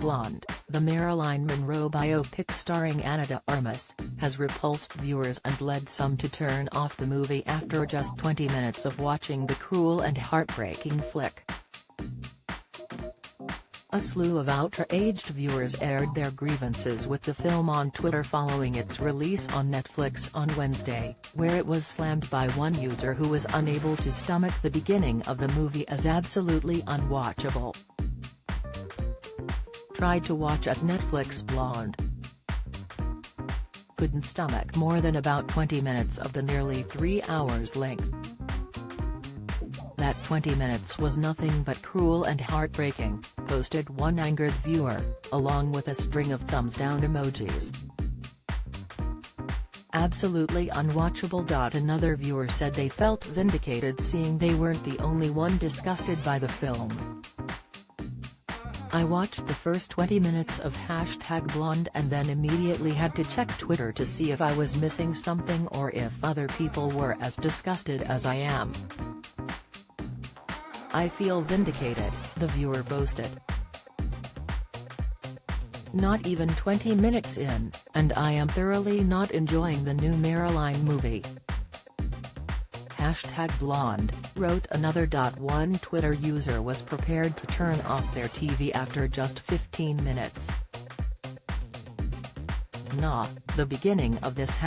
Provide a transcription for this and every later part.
Blonde, the Marilyn Monroe biopic starring Ana de Armas, has repulsed viewers and led some to turn off the movie after just 20 minutes of watching the cruel and heartbreaking flick. A slew of outraged viewers aired their grievances with the film on Twitter following its release on Netflix on Wednesday, where it was slammed by one user who was unable to stomach the beginning of the movie as absolutely unwatchable. Tried to watch at Netflix. Blonde couldn't stomach more than about 20 minutes of the nearly 3 hours length. That 20 minutes was nothing but cruel and heartbreaking, posted one angered viewer, along with a string of thumbs down emojis. Absolutely unwatchable. Another viewer said they felt vindicated seeing they weren't the only one disgusted by the film. I watched the first 20 minutes of #Blonde and then immediately had to check Twitter to see if I was missing something or if other people were as disgusted as I am. I feel vindicated, the viewer boasted. Not even 20 minutes in, and I am thoroughly not enjoying the new Marilyn movie. #Blonde, wrote another. One Twitter user was prepared to turn off their TV after just 15 minutes. Nah, the beginning of this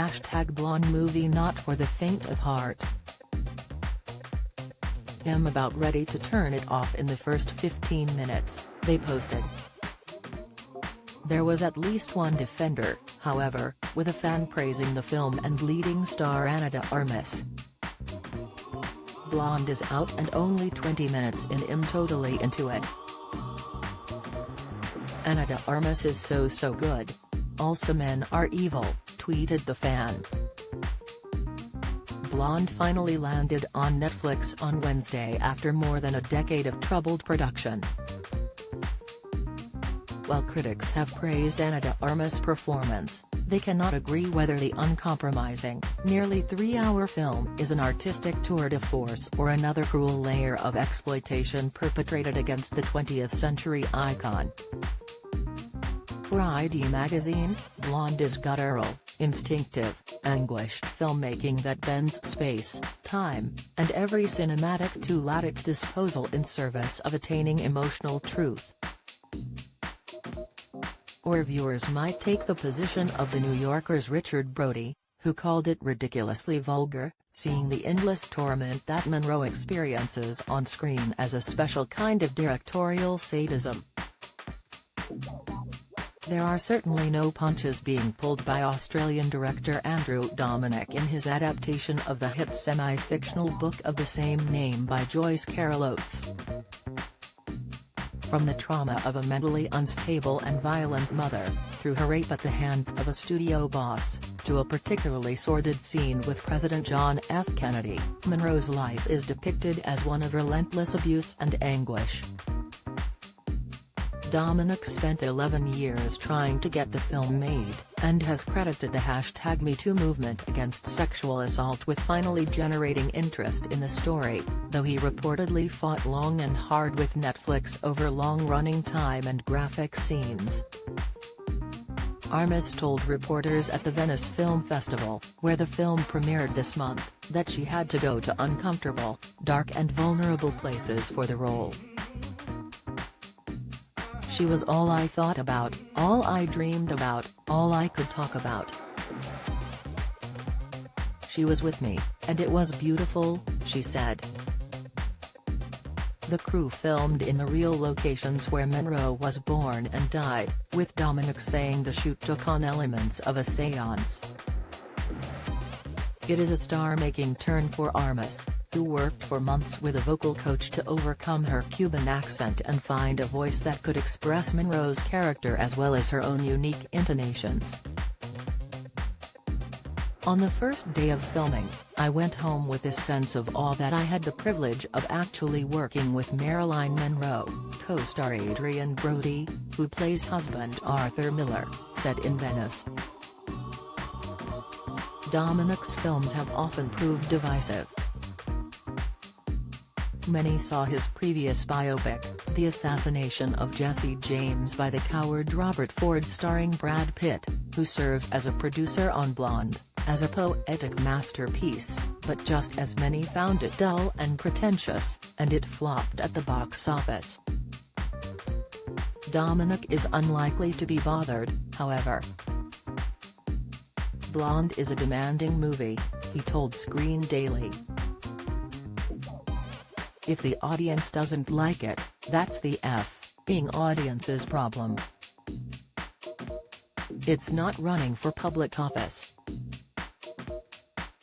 #Blonde movie not for the faint of heart. I'm about ready to turn it off in the first 15 minutes, they posted. There was at least one defender, however, with a fan praising the film and leading star Ana de Armas. Blonde is out and only 20 minutes in. I'm totally into it. Ana de Armas is so good. Also men are evil, tweeted the fan. Blonde finally landed on Netflix on Wednesday after more than a decade of troubled production. While critics have praised Ana de Armas' performance, they cannot agree whether the uncompromising, nearly 3-hour film is an artistic tour de force or another cruel layer of exploitation perpetrated against the 20th century icon. For ID magazine, Blonde is guttural, instinctive, anguished filmmaking that bends space, time, and every cinematic tool at its disposal in service of attaining emotional truth. Or viewers might take the position of The New Yorker's Richard Brody, who called it ridiculously vulgar, seeing the endless torment that Monroe experiences on screen as a special kind of directorial sadism. There are certainly no punches being pulled by Australian director Andrew Dominik in his adaptation of the hit semi-fictional book of the same name by Joyce Carol Oates. From the trauma of a mentally unstable and violent mother, through her rape at the hands of a studio boss, to a particularly sordid scene with President John F. Kennedy, Monroe's life is depicted as one of relentless abuse and anguish. Dominik spent 11 years trying to get the film made, and has credited the #MeToo movement against sexual assault with finally generating interest in the story, though he reportedly fought long and hard with Netflix over long running time and graphic scenes. Armas told reporters at the Venice Film Festival, where the film premiered this month, that she had to go to uncomfortable, dark and vulnerable places for the role. She was all I thought about, all I dreamed about, all I could talk about. She was with me, and it was beautiful, she said. The crew filmed in the real locations where Monroe was born and died, with Dominik saying the shoot took on elements of a séance. It is a star-making turn for Armas, who worked for months with a vocal coach to overcome her Cuban accent and find a voice that could express Monroe's character as well as her own unique intonations. On the first day of filming, I went home with this sense of awe that I had the privilege of actually working with Marilyn Monroe, co-star Adrian Brody, who plays husband Arthur Miller, said in Venice. Dominik's films have often proved divisive. Many saw his previous biopic, The Assassination of Jesse James by the Coward Robert Ford starring Brad Pitt, who serves as a producer on Blonde, as a poetic masterpiece, but just as many found it dull and pretentious, and it flopped at the box office. Dominic is unlikely to be bothered, however. Blonde is a demanding movie, he told Screen Daily. If the audience doesn't like it, that's the F***ing audience's problem. It's not running for public office.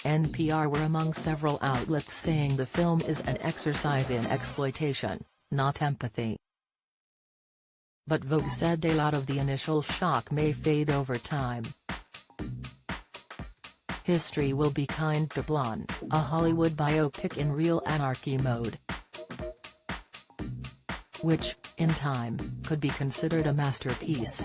NPR were among several outlets saying the film is an exercise in exploitation, not empathy. But Vogue said a lot of the initial shock may fade over time. History will be kind to Blonde, a Hollywood biopic in real anarchy mode, which, in time, could be considered a masterpiece.